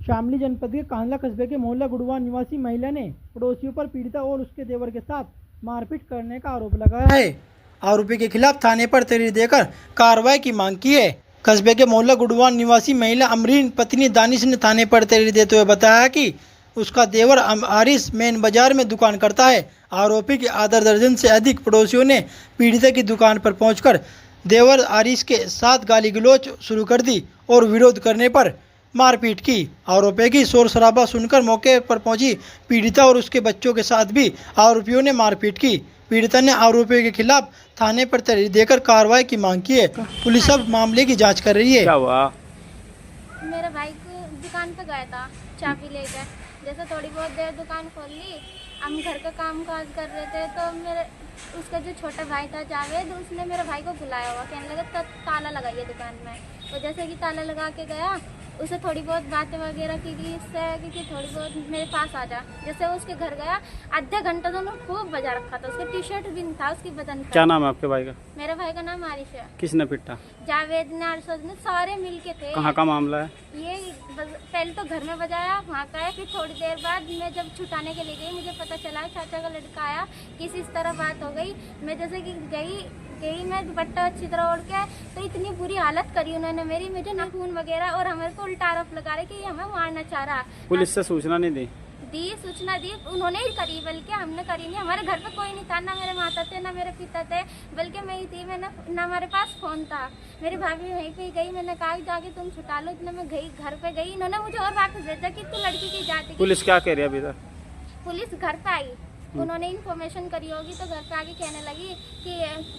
शामली जनपद के कांदला कस्बे के मोहल्ला गुड़वा निवासी महिला ने पड़ोसियों पर पीड़िता और उसके देवर के साथ मारपीट करने का आरोप लगाया है। आरोपी के खिलाफ थाने पर तहरीर देकर कार्रवाई की मांग की है। कस्बे के मोहल्ला गुड़वा निवासी महिला अमरीन पत्नी दानिश ने थाने पर तहरीर देते हुए बताया कि उसका देवर आरिस मेन बाजार में दुकान करता है। आरोपी के आधा दर्जन से अधिक पड़ोसियों ने पीड़िता की दुकान पर पहुंचकर देवर आरिस के साथ गाली गलौज शुरू कर दी और विरोध करने पर मारपीट की। आरोपी की शोर शराबा सुनकर मौके पर पहुंची पीड़िता और उसके बच्चों के साथ भी आरोपियों ने मारपीट की। पीड़िता ने आरोपियों के खिलाफ थाने पर तहरीर देकर कार्रवाई की मांग की है। पुलिस अब मामले की जांच कर रही है। क्या हुआ? मेरा भाई को दुकान पे गया था चाबी लेकर, जैसे थोड़ी बहुत देर दुकान खोल ली, हम घर का काम काज कर रहे थे तो मेरे उसका जो छोटा भाई था जावेद, उसने मेरे भाई को बुलाया हुआ, कहने लगा ताला लगाइए दुकान में। तो जैसे कि ताला लगा के गया, उसे थोड़ी बहुत बातें वगैरह की इससे कि थोड़ी बहुत मेरे पास आ जा। जैसे उसके घर गया, आधा घंटा तो उन्होंने खूब बजा रखा था, उसका टी शर्ट भी नहीं था उसकी बदन पर। क्या नाम है आपके भाई का? मेरे भाई का नाम आरिश है। किसने पीटा? जावेद ने, अरशद ने, सारे मिल के थे। कहाँ का मामला है? ये पहले तो घर में बजाया, वहाँ का है, फिर थोड़ी देर बाद मैं जब छुटाने के लिए गई, मुझे पता चला चाचा का लड़का आया, किसी इस तरह बात हो गई। मैं जैसे कि गई मैं दुपट्टा अच्छी तरह ओढ़ के, तो इतनी बुरी हालत करी उन्होंने मेरी, मुझे नाखून वगैरह, और हमारे को उल्टा आरोप लगा रहे कि हमें मारना चाह रहा। पुलिस से सूचना नहीं दी? सूचना दी उन्होंने ही करी, बल्कि हमने करी नहीं। हमारे घर पे कोई नहीं था, ना मेरे माता थे ना मेरे पिता थे, बल्कि मैं ही थी। मैंने ना हमारे पास फोन था। मेरी भाभी वहीं पे गई, मैंने कहा जाके तुम छुटा लो। इतने मैं गई, घर पे गई, इन्होंने मुझे और वापस भेजा कि तू लड़की की जाति। पुलिस क्या कह रही है अभी तक? पुलिस घर पे आई, उन्होंने इन्फॉर्मेशन करी होगी, तो घर पे आके कहने लगी कि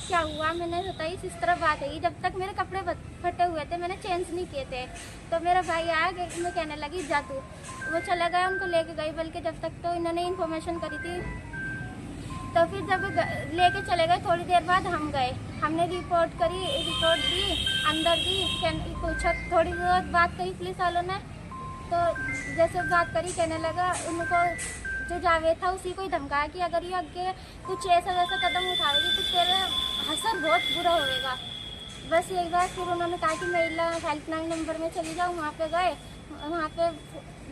क्या हुआ। मैंने बताई इस तरह बात है। जब तक मेरे कपड़े फटे हुए थे, मैंने चेंज नहीं किए थे, तो मेरा भाई आया कि मैं कहने लगी जा तू। वो चला गया, उनको लेके गई, बल्कि जब तक तो इन्होंने इन्फॉर्मेशन करी थी। तो फिर जब लेके चले गए, थोड़ी देर बाद हम गए, हमने रिपोर्ट करी, रिपोर्ट दी, अंदर दी, पूछा, थोड़ी बहुत बात करी पुलिस वालों ने। तो जैसे बात करी, कहने लगा उनको, जो जावेद था उसी को ही धमकाया कि अगर ये आगे कुछ ऐसा वैसा कदम उठाएगी तो तेरा असर बहुत बुरा होएगा। बस एक बार फिर उन्होंने कहा कि महिला हेल्पलाइन नंबर में चली जाओ। वहाँ पे गए, वहाँ पे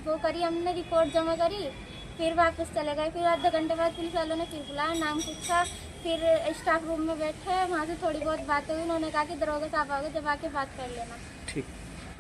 वो करी, हमने रिपोर्ट जमा करी, फिर वापस चले गए। फिर आधे घंटे बाद पुलिस वालों ने फिर बुलाया, नाम पूछा, फिर स्टाफ रूम में बैठे, वहाँ से थोड़ी बहुत बातें हुई। उन्होंने कहा कि दरोगा साहब आओगे, जब आके बात कर लेना।